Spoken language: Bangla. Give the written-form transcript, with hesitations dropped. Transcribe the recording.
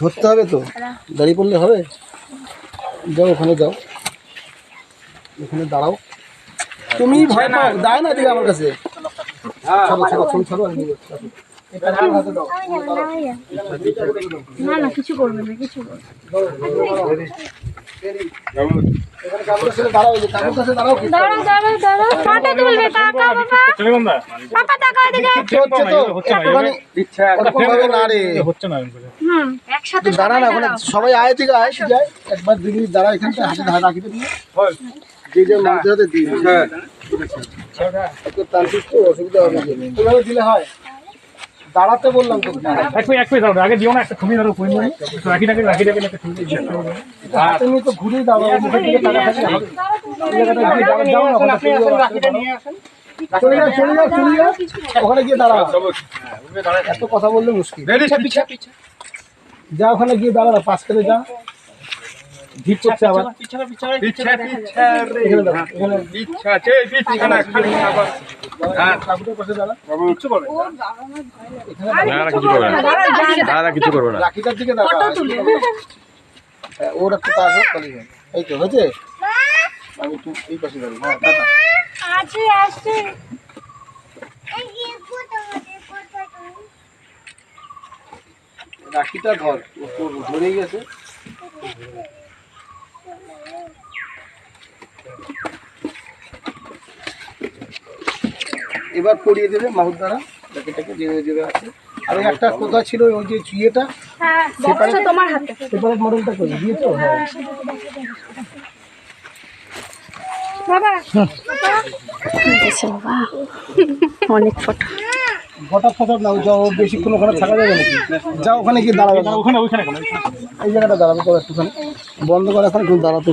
ধরতে হবে তো, দাঁড়িয়ে পড়লে হবে। যাও ওখানে যাও, ওখানে দাঁড়াও। তুমি ভয় পাও, দায় না দিকে আমার কাছে। না না কিছু করবে না, কিছু করবে সবাই আয় থেকে আয় যায় একবার দিদি দাঁড়া এখানে হাতে রাখিতে দিয়ে অসুবিধা হবে দিলে হয়। দাঁড়াতে বললাম তো আগে দিও না একটা ছবি ধরো রাখিটাকে তো ঘুরেই দাঁড়াবো ওখানে গিয়ে দাঁড়া। এত কথা বললে মুশকিল। যা ওখানে গিয়ে দাঁড়া, পাশ করে যা। ভিড় করছে আবার। রাখিটার দিকে দাঁড়া। ওর একটু কাজ হোক তাহলে এই তো হয়েছে। আমি একটু এই পাশে দাঁড়ি। রাখিটা ধর, ধরেই গেছে। এবার পরিয়ে দেবে মাহুর দ্বারা রাখিটাকে যেভাবে আছে। আর একটা কোথা ছিল ওই যে চুইয়েটা, তোমার হাতে সেপারেট মডেলটা করে দিয়েছো। হ্যাঁ বাবা অনেক ফটো ফটাফট নাও, যাও বেশিক্ষণ ওখানে থাকা যাবে নাকি? যাও ওখানে গিয়ে দাঁড়াবে, ওখানে এই জায়গাটা দাঁড়াবে তো একটুখানি, বন্ধ করে এখন দাঁড়াতে।